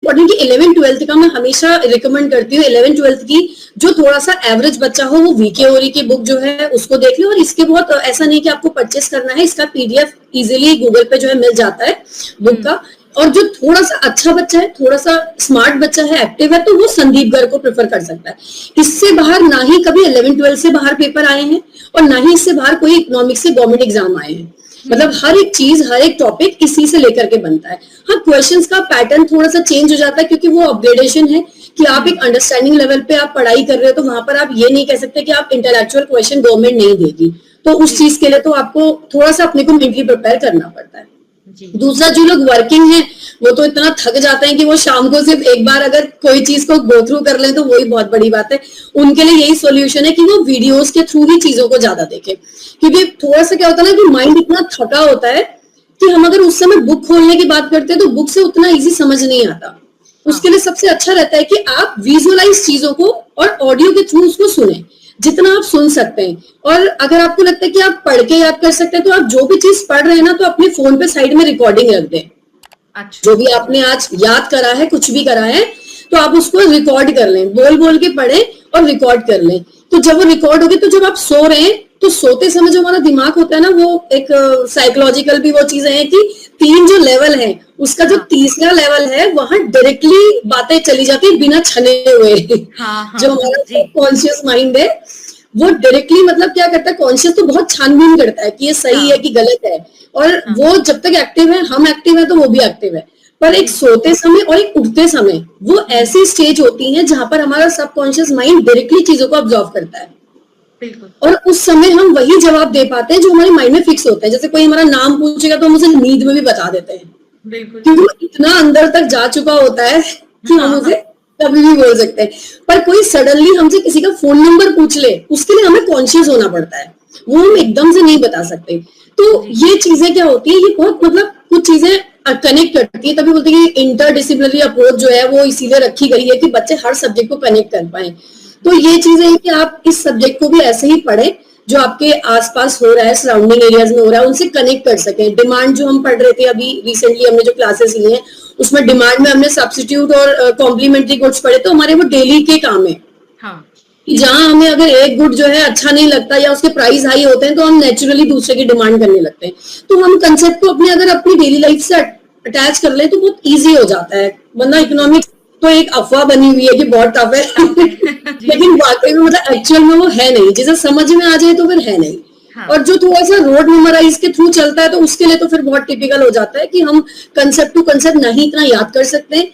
Important कि 11th-12th का मैं हमेशा रिकमेंड करती हूँ 11th-12th की जो थोड़ा सा एवरेज बच्चा हो वो वीके ओरी की बुक जो है उसको देख ले। और इसके बहुत ऐसा नहीं कि आपको परचेस करना है, इसका पीडीएफ इजीली गूगल पे जो है मिल जाता है बुक का। और जो थोड़ा सा अच्छा बच्चा है, थोड़ा सा स्मार्ट बच्चा है, एक्टिव है, तो वो संदीप गर्ग को प्रेफर कर सकता है। इससे बाहर ना ही कभी 11th-12th से बाहर पेपर आए हैं और ना ही इससे बाहर कोई इकोनॉमिक्स से गवर्नमेंट एग्जाम आए हैं। मतलब हर एक चीज, हर एक टॉपिक इसी से लेकर के बनता है। हाँ, क्वेश्चंस का पैटर्न थोड़ा सा चेंज हो जाता है क्योंकि वो अपग्रेडेशन है कि आप एक अंडरस्टैंडिंग लेवल पे आप पढ़ाई कर रहे हो, तो वहां पर आप ये नहीं कह सकते कि आप इंटेलेक्चुअल क्वेश्चन गवर्नमेंट नहीं देगी। तो उस चीज के लिए तो आपको थोड़ा सा अपने को मेंटली प्रिपेयर करना पड़ता है। दूसरा, जो लोग वर्किंग हैं वो तो इतना थक जाते हैं कि वो शाम को सिर्फ एक बार अगर कोई चीज को गो थ्रू कर ले तो वही बहुत बड़ी बात है। उनके लिए यही सॉल्यूशन है कि वो वीडियोस के थ्रू ही चीजों को ज्यादा देखें। क्योंकि थोड़ा सा क्या होता है ना कि माइंड इतना थका होता है कि हम अगर उस समय बुक खोलने की बात करते हैं तो बुक से उतना इजी समझ नहीं आता। उसके लिए सबसे अच्छा रहता है कि आप विजुअलाइज चीजों को और ऑडियो के थ्रू उसको सुने, जितना आप सुन सकते हैं। और अगर आपको लगता है कि आप पढ़ के याद कर सकते हैं तो आप जो भी चीज पढ़ रहे हैं ना तो अपने फोन पे साइड में रिकॉर्डिंग रख दें। अच्छा। जो भी आपने आज याद करा है, कुछ भी करा है, तो आप उसको रिकॉर्ड कर लें, बोल बोल के पढ़ें और रिकॉर्ड कर लें। तो जब वो रिकॉर्ड होगी तो जब आप सो रहे हैं तो सोते समय जो हमारा दिमाग होता है ना, वो एक साइकोलॉजिकल भी वो चीजें हैं कि 3 जो लेवल है उसका जो तीसरा लेवल है वहां डायरेक्टली बातें चली जाती है बिना छने हुए। जो हमारा कॉन्शियस माइंड है वो डायरेक्टली मतलब क्या करता है, कॉन्शियस तो बहुत छानबीन करता है कि ये सही है कि गलत है। और वो जब तक एक्टिव है, हम एक्टिव है तो वो भी एक्टिव है। पर एक सोते समय और एक उठते समय वो ऐसी स्टेज होती है जहां पर हमारा सबकॉन्शियस माइंड डायरेक्टली चीजों को ऑब्जर्व करता है। और उस समय हम वही जवाब दे पाते हैं जो हमारे माइंड में फिक्स होता है। जैसे कोई हमारा नाम पूछेगा तो हम उसे नींद में भी बता देते हैं, क्योंकि वो इतना अंदर तक जा चुका होता है कि हम उसे कभी भी बोल सकते हैं। पर कोई सडनली हमसे किसी का फोन नंबर पूछ ले, उसके लिए हमें कॉन्शियस होना पड़ता है, वो हम एकदम से नहीं बता सकते। तो ये चीजें क्या होती है, ये बहुत मतलब कुछ चीजें कनेक्ट करती है। तभी बोलते हैं कि इंटरडिसिप्लिनरी अप्रोच जो है वो इसीलिए रखी गई है कि बच्चे हर सब्जेक्ट को कनेक्ट कर पाए। तो ये चीजें हैं कि आप इस सब्जेक्ट को भी ऐसे ही पढ़ें जो आपके आसपास हो रहा है, सराउंडिंग एरियाज में हो रहा है, उनसे कनेक्ट कर सकें। डिमांड जो हम पढ़ रहे थे अभी रिसेंटली हमने जो क्लासेस ली हैं उसमें डिमांड में हमने सब्स्टिट्यूट और कॉम्प्लीमेंट्री गुड्स पढ़े, तो हमारे वो डेली के काम है। कि जहां हमें अगर एक गुड जो है अच्छा नहीं लगता या उसके प्राइस हाई होते हैं तो हम नेचुरली दूसरे की डिमांड करने लगते हैं। तो हम कंसेप्ट को अपने अगर अपनी डेली लाइफ से अटैच कर ले तो बहुत ईजी हो जाता है। वरना इकोनॉमिक्स तो एक अफवाह बनी हुई है कि बहुत टफ है लेकिन वाकई में मतलब एक्चुअल में वो है नहीं। जिसे समझ में आ जाए तो फिर है नहीं। और जो थोड़ा सा रोड मेमोराइज के थ्रू चलता है तो उसके लिए तो फिर बहुत टिपिकल हो जाता है कि हम कंसेप्ट टू कंसेप्ट नहीं इतना याद कर सकते,